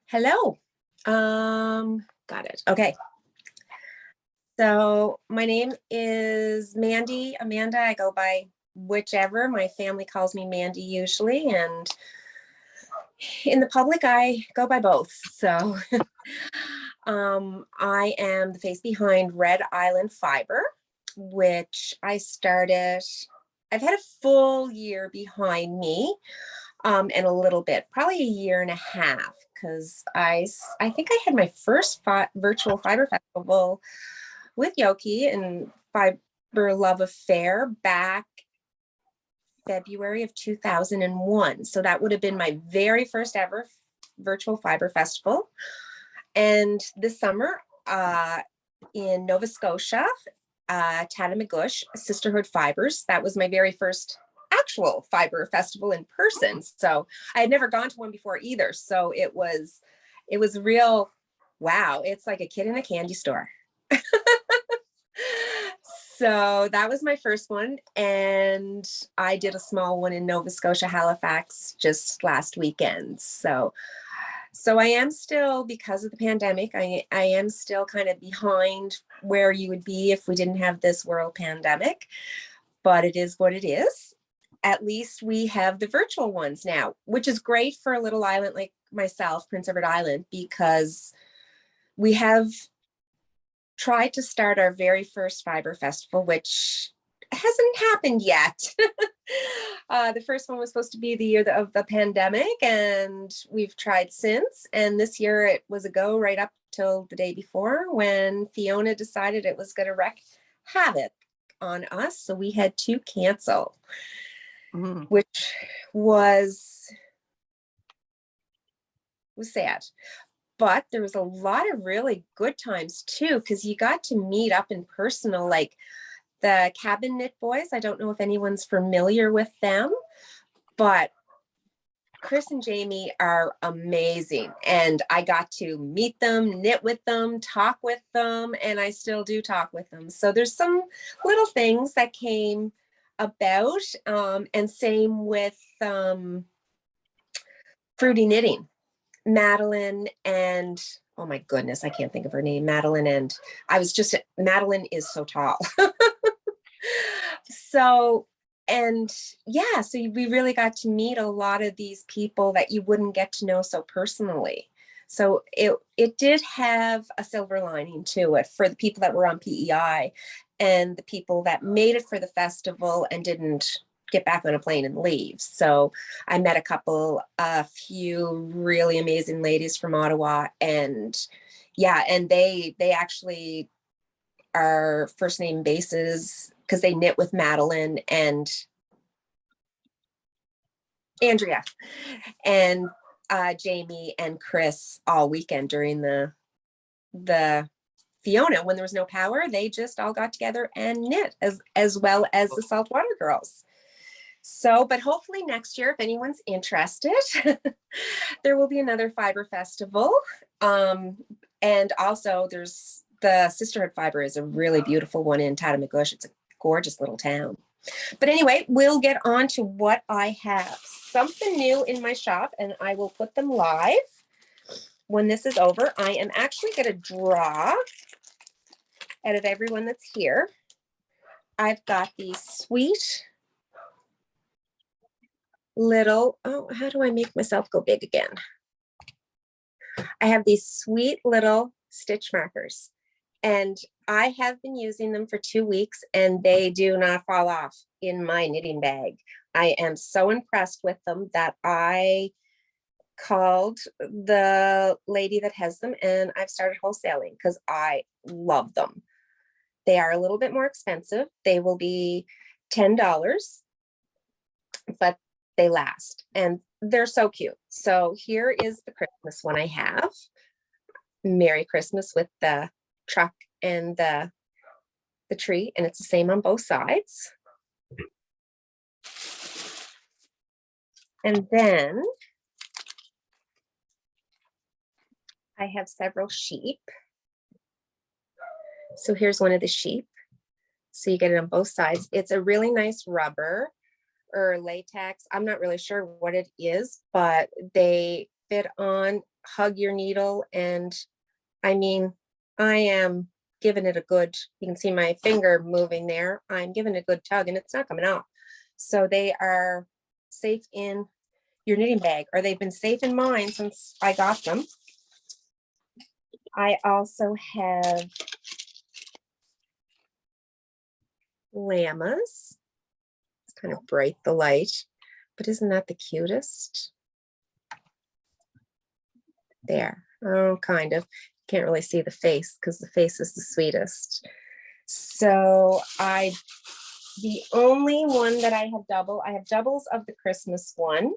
Hello. Got it. Okay. So my name is Mandy, Amanda. I go by whichever. My family calls me Mandy usually, and in the public, I go by both. So I am the face behind Red Island Fibre, which I started. I've had a full year behind me, and a little bit, probably a year and a half, because I think I had my first virtual Fibre Festival with Yoki and Fibre Love Affair back February of 2001. So that would have been my very first ever virtual Fibre Festival. And this summer in Nova Scotia, Tatamagouche, Sisterhood Fibres, that was my very first actual Fibre Festival in person. So I had never gone to one before either. So it was real. Wow. It's like a kid in a candy store. So that was my first one. And I did a small one in Nova Scotia, Halifax, just last weekend. So I am still, because of the pandemic, I am still kind of behind where you would be if we didn't have this world pandemic, but it is what it is. At least we have the virtual ones now, which is great for a little island like myself, Prince Edward Island, because we have tried to start our very first Fibre Festival, which hasn't happened yet. The first one was supposed to be the year of the pandemic, and we've tried since. And this year it was a go right up till the day before when Fiona decided it was going to wreak havoc on us. So we had to cancel, which was sad. But there was a lot of really good times too, because you got to meet up in personal, like the Cabin Knit Boys. I don't know if anyone's familiar with them, but Chris and Jamie are amazing. And I got to meet them, knit with them, talk with them, and I still do talk with them. So there's some little things that came about, and same with Fruity Knitting. Madeline and, oh my goodness, I can't think of her name. Madeline is so tall. So we really got to meet a lot of these people that you wouldn't get to know so personally. So it did have a silver lining to it for the people that were on PEI and the people that made it for the festival and didn't get back on a plane and leave. So I met a few really amazing ladies from Ottawa, and they actually are first name bases because they knit with Madeline and Andrea and Jamie and Chris all weekend during the Fiona, when there was no power. They just all got together and knit as well as the Saltwater Girls. So, but hopefully next year, if anyone's interested, there will be another Fibre Festival. And also there's the Sisterhood Fibre is a really beautiful one in Tatamagouche. It's a gorgeous little town. But anyway, we'll get on to what I have. Something new in my shop, and I will put them live when this is over. I am actually going to draw out of everyone that's here. I've got these sweet little, how do I make myself go big again? I have these sweet little stitch markers, and I have been using them for 2 weeks, and they do not fall off in my knitting bag. I am so impressed with them that I called the lady that has them, and I've started wholesaling because I love them. They are a little bit more expensive. They will be $10, but they last, and they're so cute. So here is the Christmas one I have. Merry Christmas with the truck and the tree, and it's the same on both sides. And then I have several sheep. So here's one of the sheep. So you get it on both sides. It's a really nice rubber or latex. I'm not really sure what it is, but they fit on hug your needle. And I mean, I am giving it a good, you can see my finger moving there. I'm giving it a good tug and it's not coming off. So they are safe in your knitting bag, or they've been safe in mine since I got them. I also have llamas. It's kind of bright, the light, but isn't that the cutest? There, oh, kind of. Can't really see the face because the face is the sweetest. So the only one that I have doubles of the Christmas one,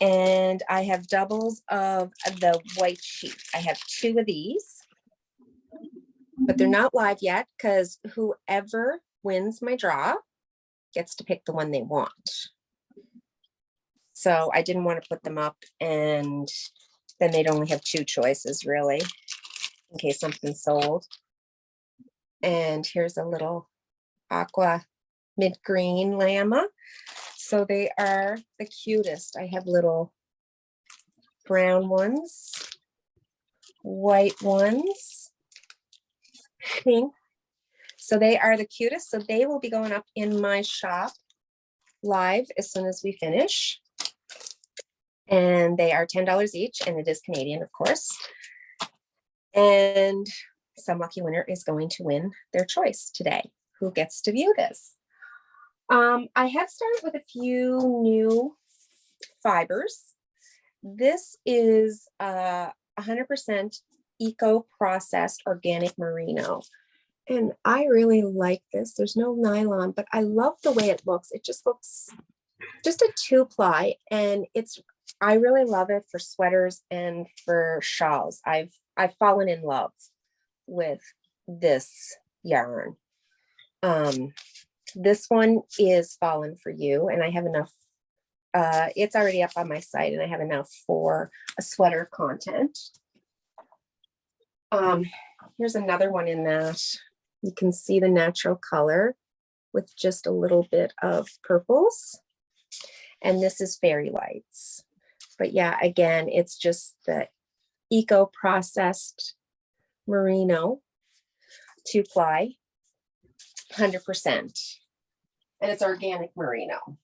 and I have doubles of the white sheep. I have 2 of these, but they're not live yet because whoever wins my draw gets to pick the one they want. So I didn't want to put them up and then they'd only have 2 choices really, in case something's sold. And here's a little aqua mid-green llama. So they are the cutest. I have little brown ones, white ones, pink. So they are the cutest. So they will be going up in my shop live as soon as we finish. And they are $10 each, and it is Canadian, of course. And some lucky winner is going to win their choice today. Who gets to view this? I have started with a few new fibers. This is 100% eco-processed organic merino. And I really like this. There's no nylon, but I love the way it looks. It just looks just a 2-ply, and I really love it for sweaters and for shawls. I've fallen in love with this yarn. This one is Fallen for You, and I have enough. It's already up on my site, and I have enough for a sweater content. Here's another one in that you can see the natural color with just a little bit of purples. And this is Fairy Lights. But yeah, again, it's just the eco-processed merino 2-ply, 100%. And it's organic merino.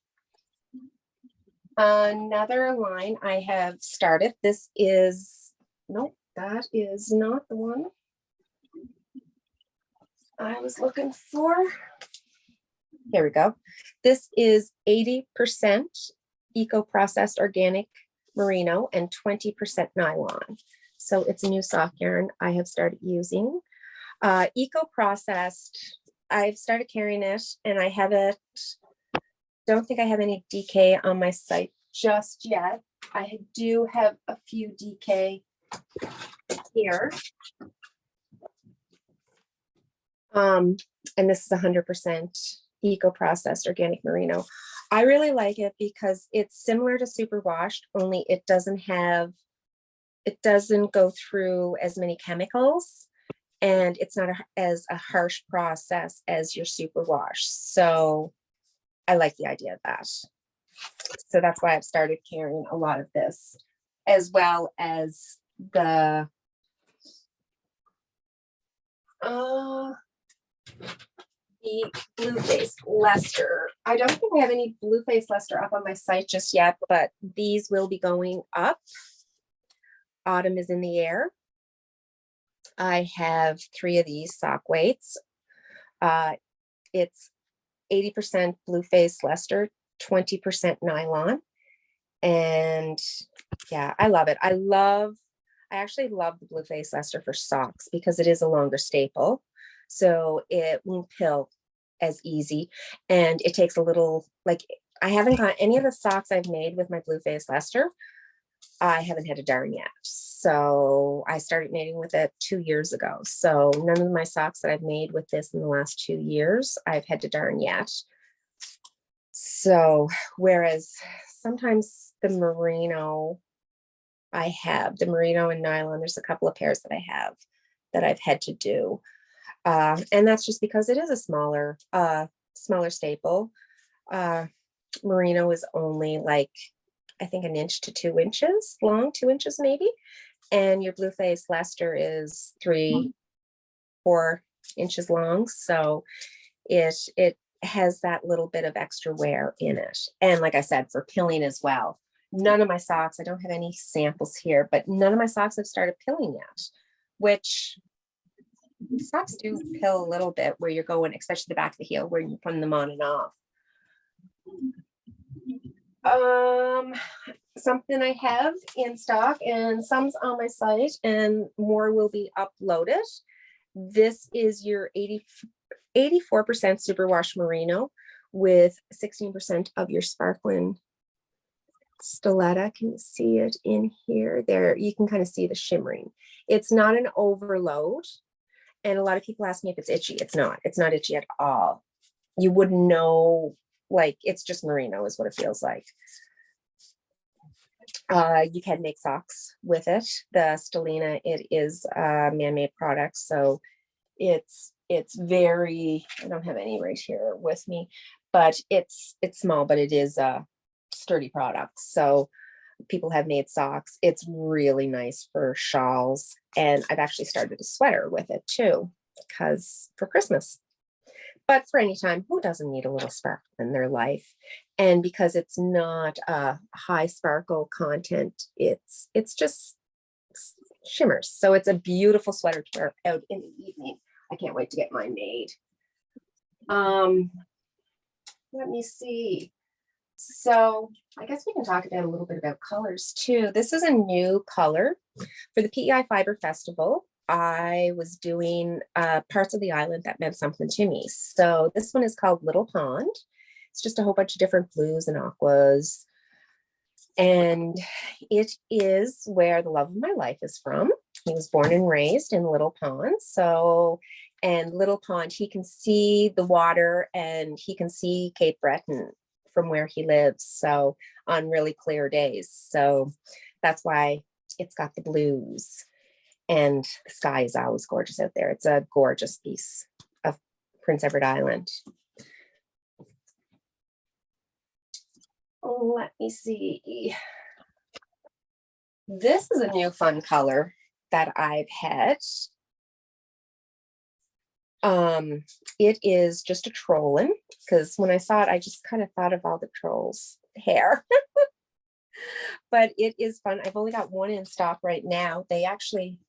Another line I have started. This is, nope, that is not the one I was looking for. Here we go. This is 80% eco-processed organic merino and 20% nylon. So it's a new sock yarn I have started using. Eco-processed, I've started carrying it, and I have it, don't think I have any DK on my site just yet. I do have a few DK here. And this is 100% eco-processed organic merino. I really like it because it's similar to superwashed, only it doesn't go through as many chemicals, and it's not as a harsh process as your superwash. So I like the idea of that. So that's why I've started carrying a lot of this, as well as the blue face Leicester. I don't think I have any blue face Leicester up on my site just yet, but these will be going up. Autumn is in the air. I have 3 of these sock weights. It's 80% blue face Leicester, 20% nylon. And yeah, I love it. I actually love the blue face Leicester for socks because it is a longer staple. So it won't pill as easy. And it takes a little, like, I haven't got any of the socks I've made with my blue face Leicester. I haven't had a darn yet. So I started knitting with it 2 years ago. So none of my socks that I've made with this in the last 2 years, I've had to darn yet. So, whereas sometimes the merino, I have the merino and nylon, there's a couple of pairs that I have that I've had to do. And that's just because it is a smaller staple. Merino is only like I think 1 to 2 inches long, 2 inches maybe. And your blue face Leicester is 3-4 inches long. So it has that little bit of extra wear in it. And like I said, for pilling as well. None of my socks, I don't have any samples here, but none of my socks have started pilling yet, which socks do pill a little bit where you're going, especially the back of the heel where you're putting them on and off. Something I have in stock, and some's on my site and more will be uploaded. This is your 84% superwash merino with 16% of your sparkling Stoletta. Can you see it in here? There, you can kind of see the shimmering. It's not an overload. And a lot of people ask me if it's itchy. It's not itchy at all. You wouldn't know, like, it's just merino is what it feels like. You can make socks with it. The Stellina, it is a man-made product. So it's very, I don't have any right here with me, but it's small, but it is a sturdy product. So people have made socks. It's really nice for shawls. And I've actually started a sweater with it too, because for Christmas. But for any time, who doesn't need a little sparkle in their life? And because it's not a high sparkle content, it's just shimmers. So it's a beautiful sweater to wear out in the evening. I can't wait to get mine made. Let me see. So I guess we can talk about a little bit about colors too. This is a new color for the PEI Fibre Festival. I was doing parts of the island that meant something to me. So this one is called Little Pond. It's just a whole bunch of different blues and aquas. And it is where the love of my life is from. He was born and raised in Little Pond. So, and Little Pond, he can see the water and he can see Cape Breton from where he lives. So on really clear days. So that's why it's got the blues. And the sky is always gorgeous out there. It's a gorgeous piece of Prince Edward Island. Let me see. This is a new fun color that I've had. It is just a trollin, because when I saw it, I just kind of thought of all the trolls' hair. But it is fun. I've only got one in stock right now. They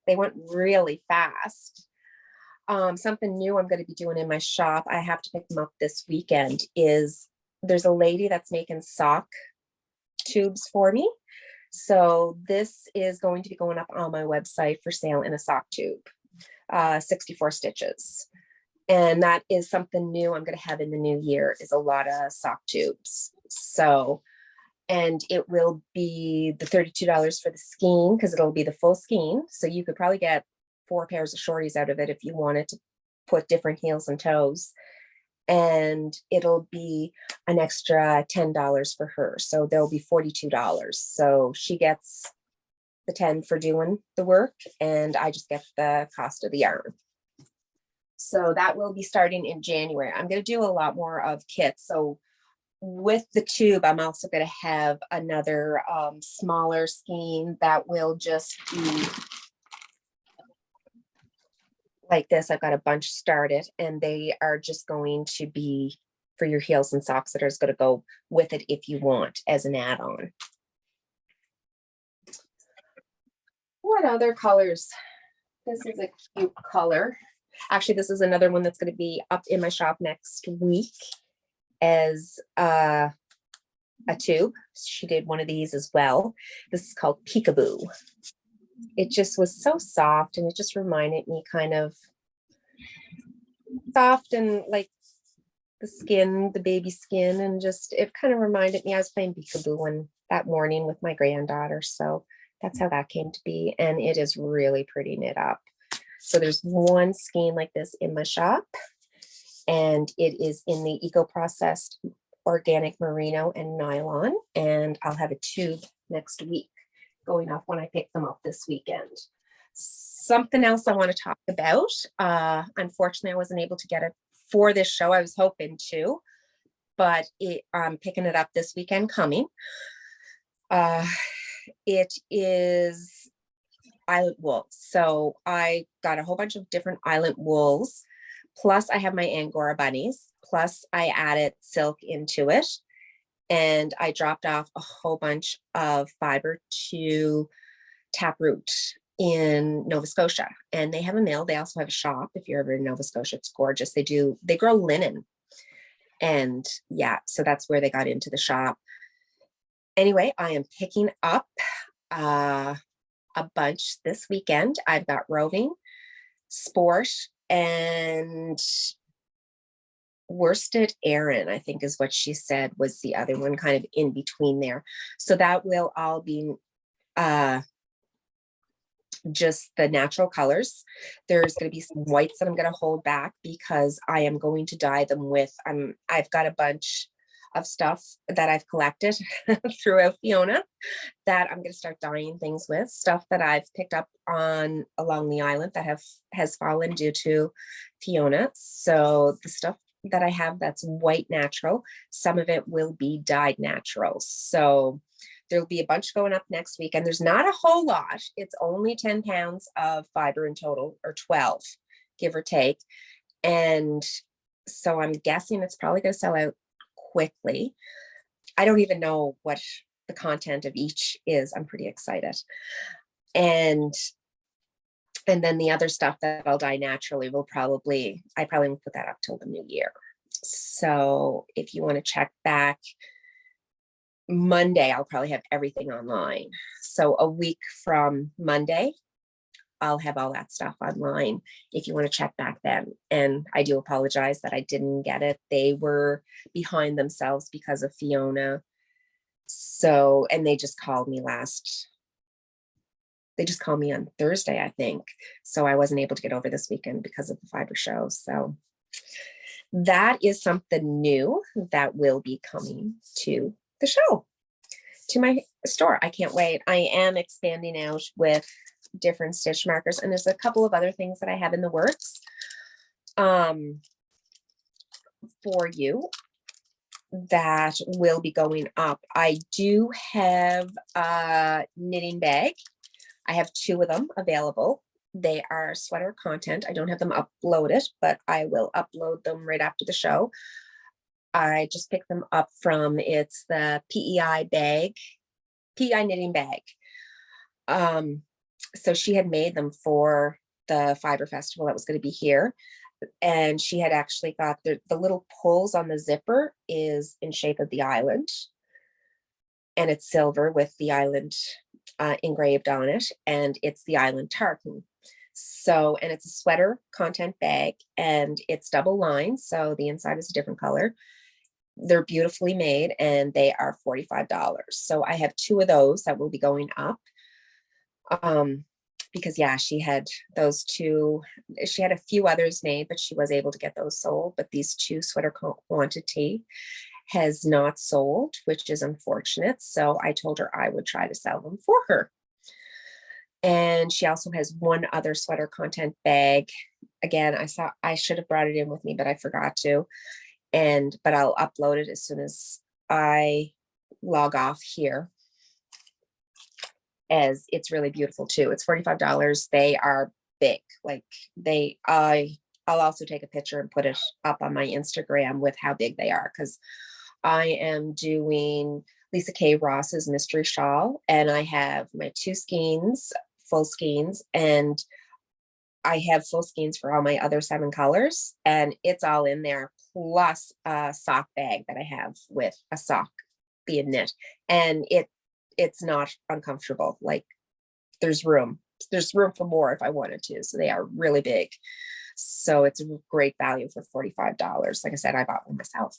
went really fast. Something new I'm going to be doing in my shop, I have to pick them up this weekend, is there's a lady that's making sock tubes for me. So this is going to be going up on my website for sale in a sock tube, 64 stitches. And that is something new I'm going to have in the new year, is a lot of sock tubes. So, and it will be the $32 for the skein, because it'll be the full skein. So you could probably get 4 pairs of shorties out of it if you wanted to put different heels and toes. And it'll be an extra $10 for her. So there'll be $42. So she gets the 10 for doing the work, and I just get the cost of the yarn. So that will be starting in January. I'm going to do a lot more of kits. So with the tube, I'm also going to have another smaller skein that will just be like this. I've got a bunch started, and they are just going to be for your heels and socks that are going to go with it if you want as an add-on. What other colors? This is a cute color. Actually, this is another one that's going to be up in my shop next week as a tube. She did one of these as well. This is called Peekaboo. It just was so soft, and it just reminded me kind of soft and like the skin, the baby skin, and just it kind of reminded me, I was playing Peekaboo that morning with my granddaughter. So that's how that came to be. And it is really pretty knit up. So there's one skein like this in my shop, and it is in the eco-processed organic merino and nylon. And I'll have a tube next week going up when I pick them up this weekend. Something else I want to talk about. Unfortunately, I wasn't able to get it for this show. I was hoping to, but I'm picking it up this weekend coming. Uh, it is island wool. So I got a whole bunch of different island wools. Plus I have my Angora bunnies. Plus I added silk into it. And I dropped off a whole bunch of fiber to Taproot in Nova Scotia. And they have a mill. They also have a shop. If you're ever in Nova Scotia, it's gorgeous. They grow linen. And yeah, so that's where they got into the shop. Anyway, I am picking up a bunch this weekend. I've got roving, sport, and worsted Aran, I think is what she said was the other one, kind of in between there. So that will all be just the natural colors. There's going to be some whites that I'm going to hold back because I am going to dye them with, I've got a bunch of stuff that I've collected throughout Fiona that I'm going to start dyeing things with, stuff that I've picked up on along the island that has fallen due to Fiona. So the stuff that I have that's white natural, some of it will be dyed natural. So there'll be a bunch going up next week, and there's not a whole lot. It's only 10 pounds of fiber in total, or 12, give or take. And so I'm guessing it's probably going to sell out quickly. I don't even know what the content of each is. I'm pretty excited. And then the other stuff that I'll dye naturally I probably won't put that up till the new year. So if you want to check back Monday, I'll probably have everything online. So a week from Monday, I'll have all that stuff online if you want to check back then. And I do apologize that I didn't get it. They were behind themselves because of Fiona. So, and they just called me on Thursday, I think. So I wasn't able to get over this weekend because of the Fibre show. So that is something new that will be coming to the show, to my store. I can't wait. I am expanding out with different stitch markers, and there's a couple of other things that I have in the works for you that will be going up. I do have a knitting bag. I have 2 of them available. They are sweater content. I don't have them uploaded, but I will upload them right after the show. I just picked them up it's the PEI knitting bag. So she had made them for the Fibre Festival that was going to be here. And she had actually got the little pulls on the zipper is in shape of the island. And it's silver with the island engraved on it. And it's the island tartan. So, and it's a sweater content bag, and it's double lined. So the inside is a different color. They're beautifully made, and they are $45. So I have 2 of those that will be going up. Because yeah, she had those 2, she had a few others made, but she was able to get those sold. But these 2 sweater quantity has not sold, which is unfortunate. So I told her I would try to sell them for her. And she also has 1 other sweater content bag. Again, I should have brought it in with me, but I forgot to. But I'll upload it as soon as I log off here, as it's really beautiful too. It's $45. They are big. Like I'll also take a picture and put it up on my Instagram with how big they are, because I am doing Lisa K. Ross's mystery shawl, and I have my 2 skeins, full skeins, and I have full skeins for all my other 7 colors, and it's all in there, plus a sock bag that I have with a sock being knit. And it's not uncomfortable. Like there's room for more if I wanted to. So they are really big. So it's a great value for $45. Like I said, I bought one myself.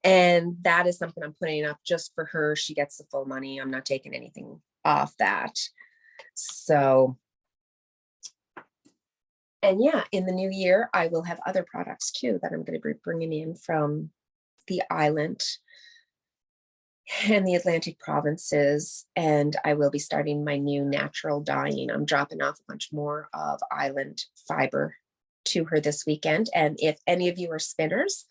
And that is something I'm putting up just for her. She gets the full money. I'm not taking anything off that. So, and yeah, in the new year, I will have other products too that I'm going to be bringing in from the island and the Atlantic provinces. And I will be starting my new natural dyeing. I'm dropping off a bunch more of island fiber to her this weekend. And if any of you are spinners,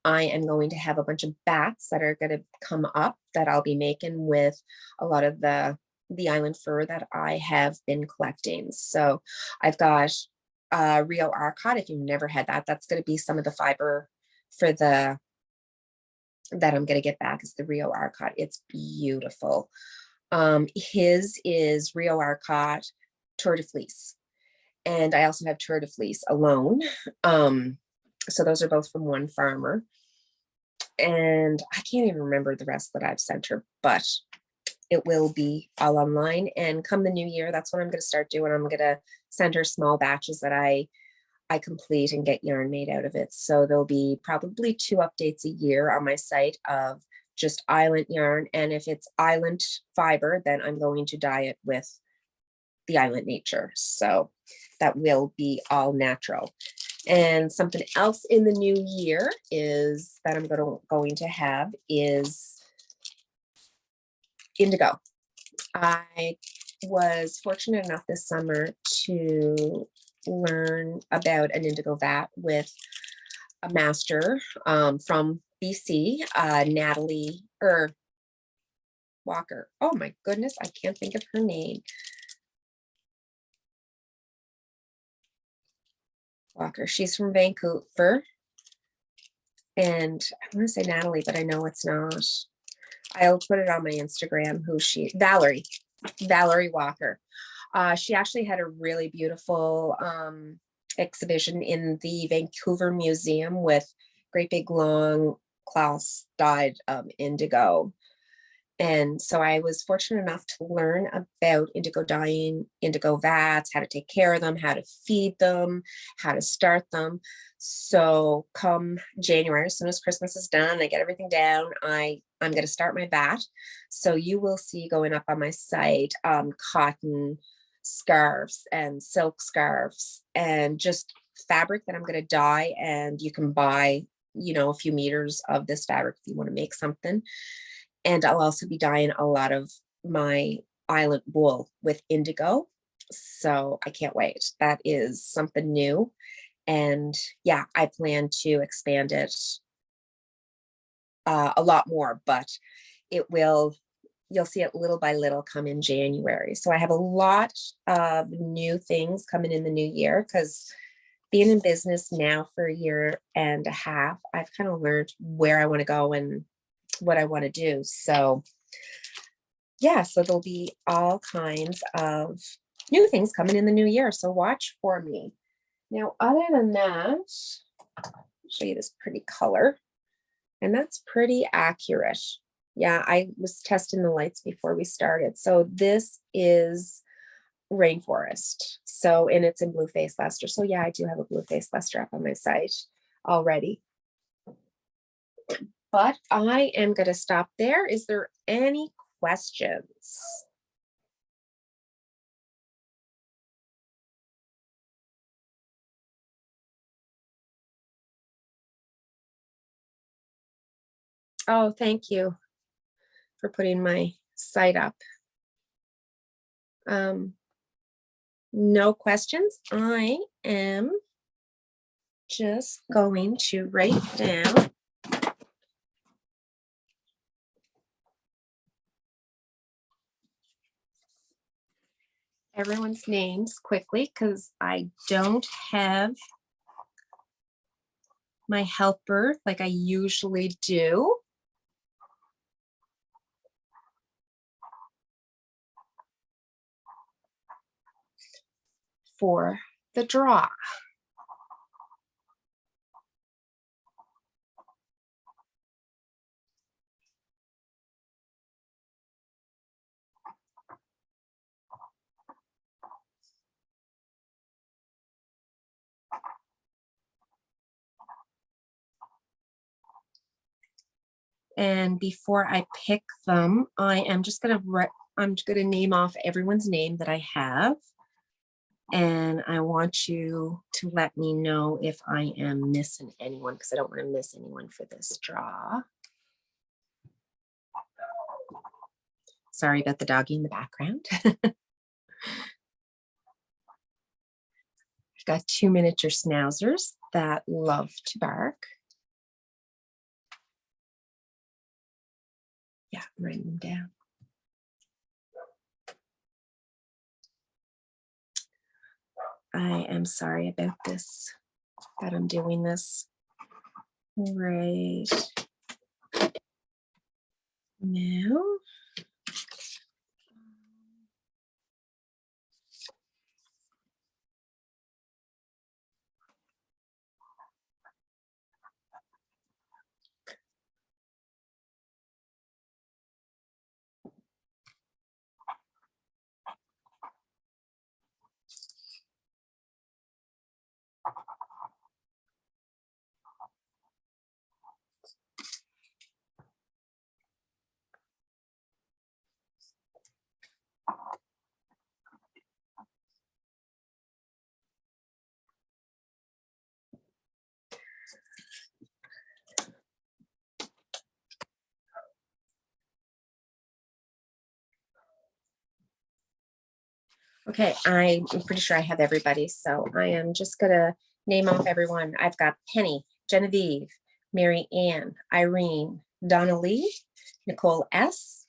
I am going to have a bunch of bats that are going to come up that I'll be making with a lot of the island fur that I have been collecting. So I've got Rio Arcot. If you've never had that, that's going to be some of the fiber for the that I'm going to get back is the Rio Arcot. It's beautiful. His is Rio Arcot Tour de Fleece. And I also have Tour de Fleece alone. So those are both from one farmer. And I can't even remember the rest that I've sent her, but it will be all online. And come the new year, that's what I'm going to start doing. I'm going to send her small batches that I complete and get yarn made out of it. So there'll be probably 2 updates a year on my site of just island yarn. And if it's island fiber, then I'm going to dye it with the island nature. So that will be all natural. And something else in the new year is that I'm going to have is indigo. I was fortunate enough this summer to learn about an indigo vat with a master from BC, Natalie Walker. Oh my goodness, I can't think of her name. Walker. She's from Vancouver. And I want to say Natalie, but I know it's not. I'll put it on my Instagram Valerie Walker. She actually had a really beautiful exhibition in the Vancouver Museum with great big long cloths dyed indigo. And so I was fortunate enough to learn about indigo dyeing, indigo vats, how to take care of them, how to feed them, how to start them. So come January, as soon as Christmas is done, I get everything down, I'm going to start my vat. So you will see going up on my site cotton scarves and silk scarves and just fabric that I'm going to dye. And you can buy, a few meters of this fabric if you want to make something. And I'll also be dyeing a lot of my island wool with indigo. So I can't wait. That is something new. And yeah, I plan to expand it a lot more, but you'll see it little by little come in January. So I have a lot of new things coming in the new year because being in business now for a year and a half, I've kind of learned where I want to go and what I want to do. So yeah, so there'll be all kinds of new things coming in the new year. So watch for me. Now, other than that, I'll show you this pretty color. And that's pretty accurate. Yeah, I was testing the lights before we started. So this is Rainforest. So, and it's in Blue Face Luster. So yeah, I do have a Blue Face Luster up on my site already. But I am going to stop there. Is there any questions? Oh, thank you for putting my site up. No questions. I am just going to write down everyone's names quickly because I don't have my helper like I usually do. For the draw. And before I pick them, I'm gonna name off everyone's name that I have. And I want you to let me know if I am missing anyone because I don't want to miss anyone for this draw. Sorry about the doggy in the background. I've got 2 miniature schnauzers that love to bark. Yeah, I'm writing them down. I am sorry about this, that I'm doing this. Right now. Okay, I'm pretty sure I have everybody, so I am just gonna name off everyone. I've got Penny, Genevieve, Mary Ann, Irene, Donna Lee, Nicole S,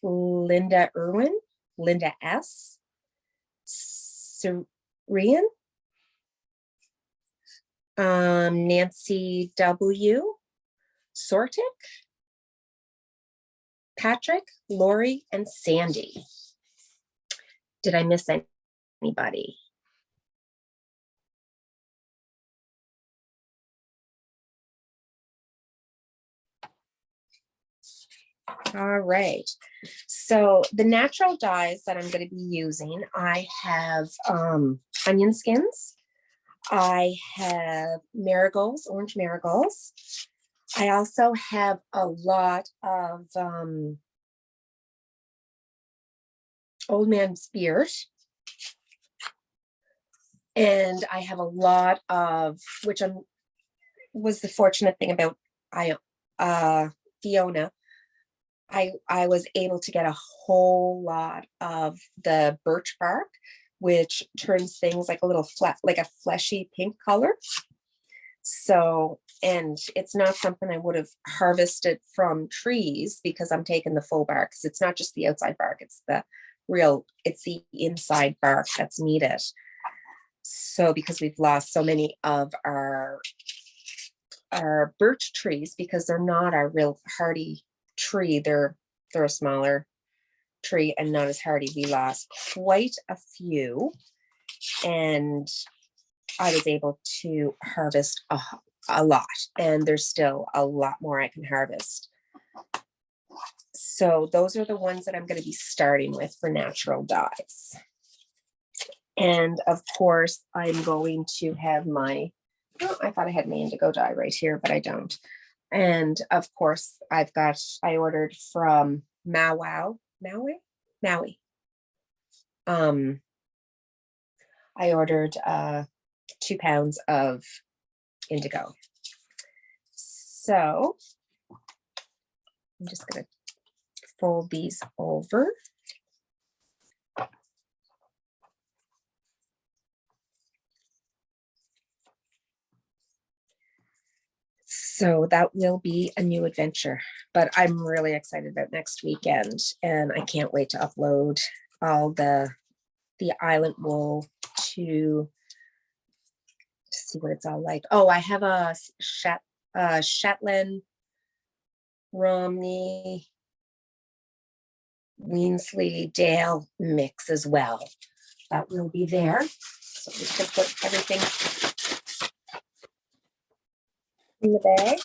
Linda Irwin, Linda S, Syrian, Nancy W, Sortik, Patrick, Lori, and Sandy. Did I miss anybody? All right. So the natural dyes that I'm going to be using, I have onion skins. I have marigolds, orange marigolds. I also have a lot of Old Man's Beard. And I have a lot of, which was the fortunate thing about Fiona. I was able to get a whole lot of the birch bark, which turns things like a little flat, like a fleshy pink color. So, and it's not something I would have harvested from trees because I'm taking the full bark, because it's not just the outside bark, it's the inside bark that's needed. So because we've lost so many of our birch trees because they're not our real hardy tree, they're a smaller tree and not as hardy. We lost quite a few, and I was able to harvest a lot, and there's still a lot more I can harvest. So those are the ones that I'm going to be starting with for natural dyes. And of course, I'm going to have my, oh, I thought I had my indigo dye right here, but I don't. And of course, I ordered from Maui. I ordered 2 pounds of indigo. So I'm just going to fold these over. So that will be a new adventure, but I'm really excited about next weekend, and I can't wait to upload all the island wool to see what it's all like. Oh, I have a Shetland, Romney, Weensley, Dale mix as well. That will be there. So we can put everything in the bag.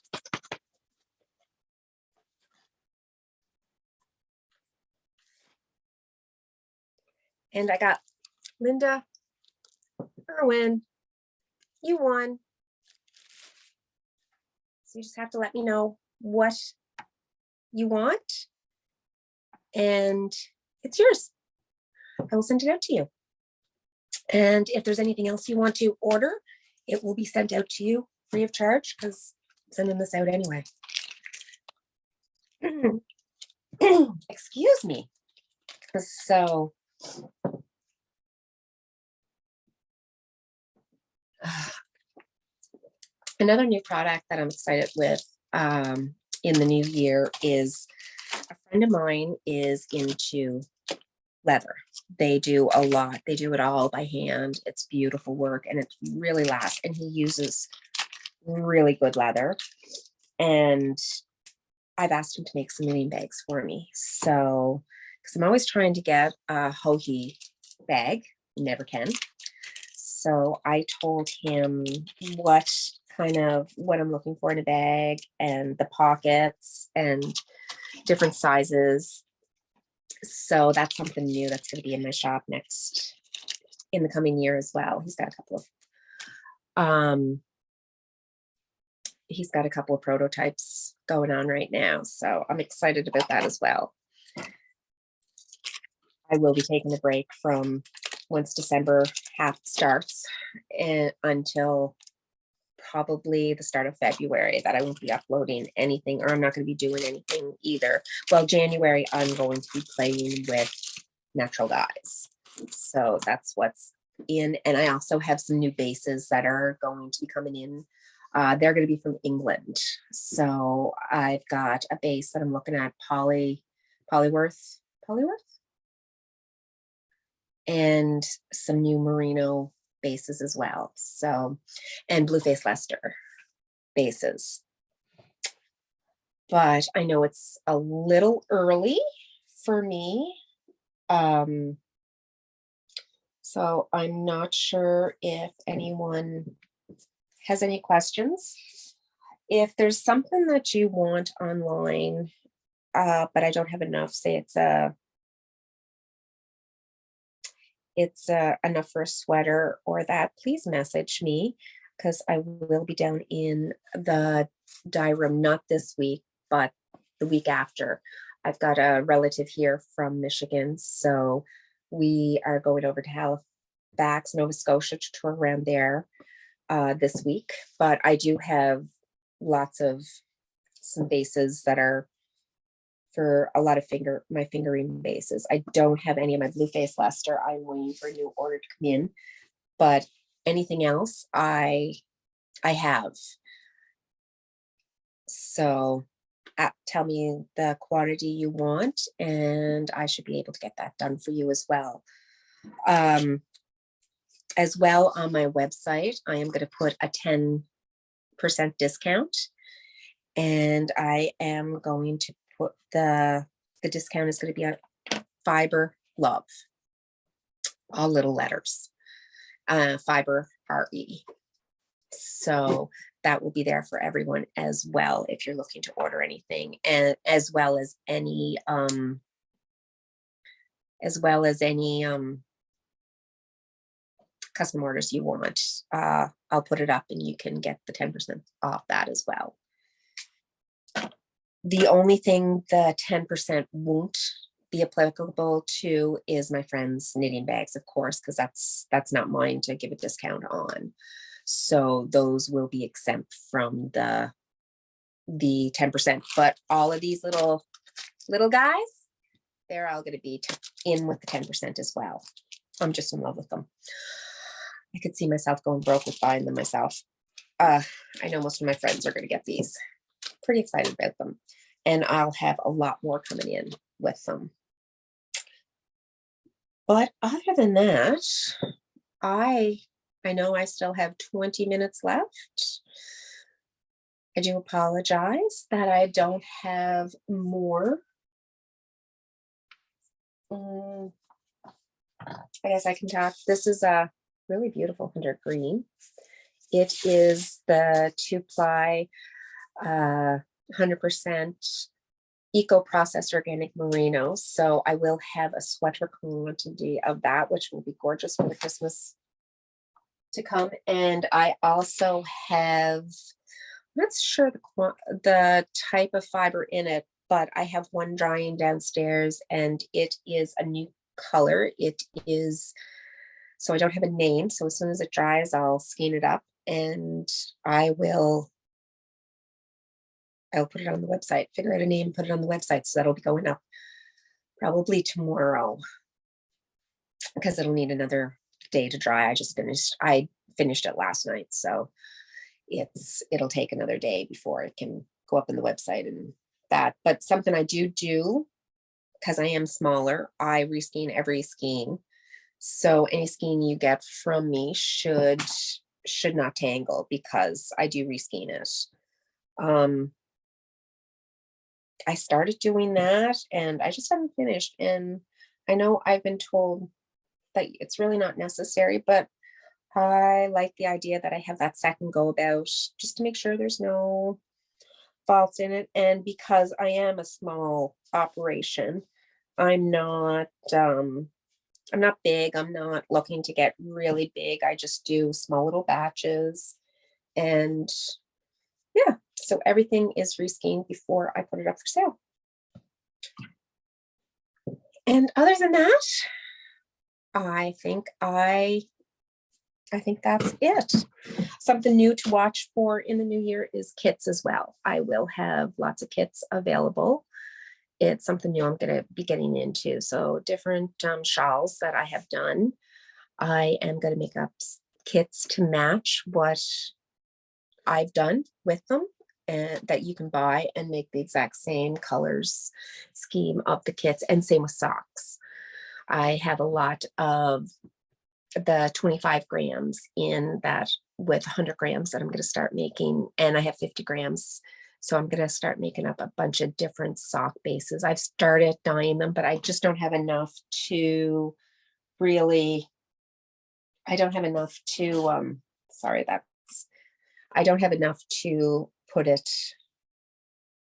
And I got Linda Irwin. You won. So you just have to let me know what you want, and it's yours. I will send it out to you. And if there's anything else you want to order, it will be sent out to you free of charge, because I'm sending this out anyway. Excuse me. So another new product that I'm excited with in the new year is a friend friend of mine is into leather. They do a lot. They do it all by hand. It's beautiful work and it really lasts. And he uses really good leather. And I've asked him to make some knitting bags for me. So, because I'm always trying to get a Hohi bag, never can. So I told him what I'm looking for in a bag and the pockets and different sizes. So that's something new that's going to be in my shop next in the coming year as well. He's got a couple of prototypes going on right now, so I'm excited about that as well. I will be taking a break from once December half starts and until probably the start of February, that I won't be uploading anything, or I'm not going to be doing anything either. Well, January, I'm going to be playing with natural dyes. So that's what's in. And I also have some new bases that are going to be coming in. They're going to be from England. So I've got a base that I'm looking at, Polyworth, and some new merino bases as well. So, and Blueface Leicester bases. But I know it's a little early for me. So I'm not sure if anyone has any questions. If there's something that you want online, but I don't have enough, say it's enough for a sweater or that, please message me, because I will be down in the dye room, not this week, but the week after. I've got a relative here from Michigan, so we are going over to Halifax, Nova Scotia to tour around there this week. But I do have some bases that are for a lot of my fingering bases. I don't have any of my Blueface Leicester. I'm waiting for a new order to come in, but anything else I have. So tell me the quantity you want and I should be able to get that done for you as well. As well, on my website, I am going to put a 10% discount, and I am going to put the discount is going to be on Fibre Love, all little letters, Fibre RE. So that will be there for everyone as well if you're looking to order anything, and as well as any custom orders you want. I'll put it up and you can get the 10% off that as well. The only thing the 10% won't be applicable to is my friend's knitting bags, of course, because that's not mine to give a discount on. So those will be exempt from the 10%. But all of these little guys, they're all going to be in with the 10% as well. I'm just in love with them. I could see myself going broke with buying them myself. I know most of my friends are going to get these. Pretty excited about them. And I'll have a lot more coming in with them. But other than that, I know I still have 20 minutes left. I do apologize that I don't have more. I guess I can talk. This is a really beautiful hunter green. It is the 2-ply 100% eco-processed organic merino. So I will have a sweater quantity of that, which will be gorgeous for the Christmas to come. And I also have, I'm not sure the type of fiber in it, but I have one drying downstairs and it is a new color. It is, so I don't have a name. So as soon as it dries, I'll skein it up and I'll put it on the website, figure out a name, put it on the website. So that'll be going up probably tomorrow because it'll need another day to dry. I finished it last night. So it'll take another day before it can go up on the website and that. But something I do because I am smaller, I reskein every skein. So any skein you get from me should not tangle because I do reskein it. Um, I started doing that and I just haven't finished. And I know I've been told that it's really not necessary, but I like the idea that I have that second go about just to make sure there's no faults in it. And because I am a small operation, I'm not I'm not big. I'm not looking to get really big. I just do small little batches. And yeah, so everything is reskeined before I put it up for sale. And other than that, I think that's it. Something new to watch for in the new year is kits as well. I will have lots of kits available. It's something new I'm going to be getting into. So different shawls that I have done. I am going to make up kits to match what I've done with them, and that you can buy and make the exact same colors scheme of the kits, and same with socks. I have a lot of the 25 grams in that with 100 grams that I'm going to start making, and I have 50 grams. So I'm going to start making up a bunch of different sock bases. I've started dyeing them, but I just don't have enough to really, I don't have enough to, sorry, I don't have enough to put it,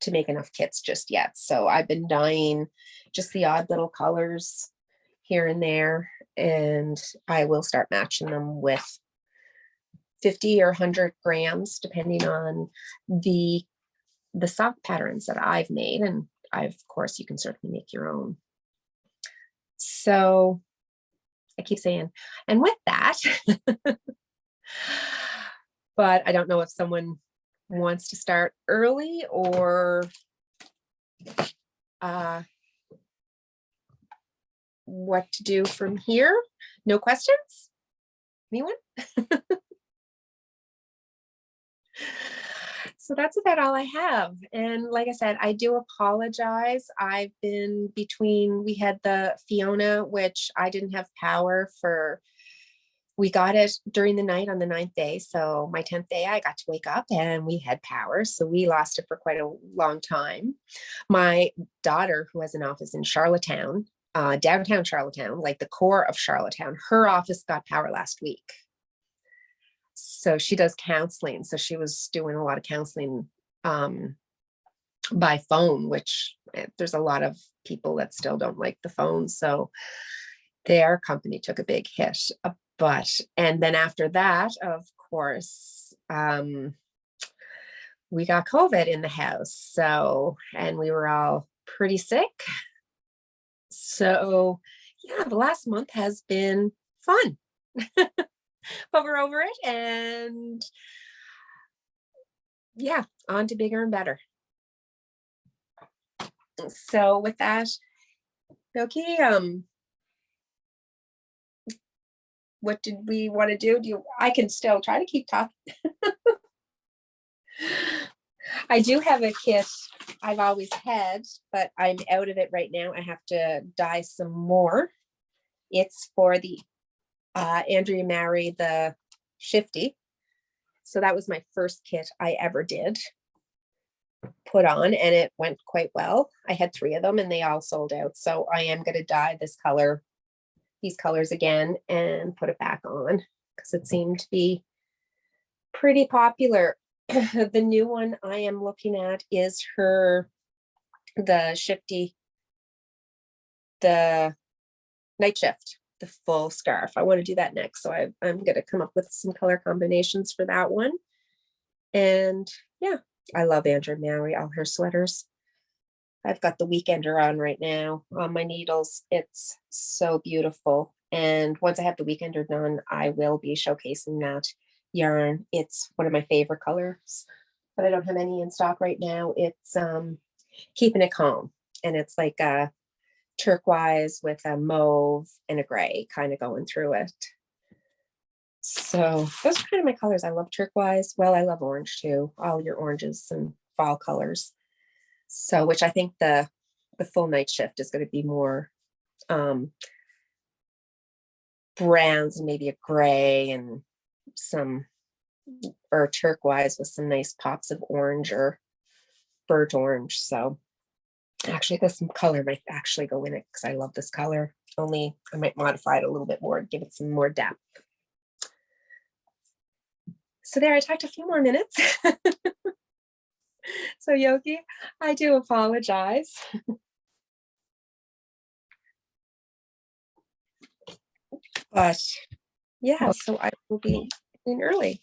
to make enough kits just yet. So I've been dyeing just the odd little colors here and there, and I will start matching them with 50 or 100 grams, depending on the sock patterns that I've made. And of course, you can certainly make your own. So I keep saying, and with that, but I don't know if someone wants to start early or what to do from here. No questions? Anyone? So that's about all I have. And like I said, I do apologize. I've been between, we had the Fiona, which I didn't have power for. We got it during the night on the 9th day. So my 10th day, I got to wake up and we had power. So we lost it for quite a long time. My daughter, who has an office in Charlottetown, downtown Charlottetown, like the core of Charlottetown, her office got power last week. So she does counseling. So she was doing a lot of counseling by phone, which there's a lot of people that still don't like the phone. So their company took a big hit. And then after that, of course, we got COVID in the house. So, and we were all pretty sick. So yeah, the last month has been fun. But we're over it, and yeah, on to bigger and better. So with that, okay, what did we want to do? I can still try to keep talking. I do have a kit I've always had, but I'm out of it right now. I have to dye some more. It's for the Andrea Mary, the Shifty. So that was my first kit I ever did put on, and it went quite well. I had 3 of them and they all sold out. So I am going to dye this color, these colors again, and put it back on because it seemed to be pretty popular. The new one I am looking at is the Shifty, the night shift, the full scarf. I want to do that next. So I'm going to come up with some color combinations for that one. And yeah, I love Andrea Mary, all her sweaters. I've got the Weekender on right now on my needles. It's so beautiful. And once I have the Weekender done, I will be showcasing that yarn. It's one of my favorite colors, but I don't have any in stock right now. It's Keeping It Calm. And it's like a turquoise with a mauve and a gray kind of going through it. So those are kind of my colors. I love turquoise. Well, I love orange too. All your oranges and fall colors. So, which I think the the full night shift is going to be more browns and maybe a gray and some or turquoise with some nice pops of orange or burnt orange. So actually this color might actually go in it because I love this color. Only I might modify it a little bit more, give it some more depth. So there, I talked a few more minutes. So Yogi, I do apologize. But yeah, so I will be in early.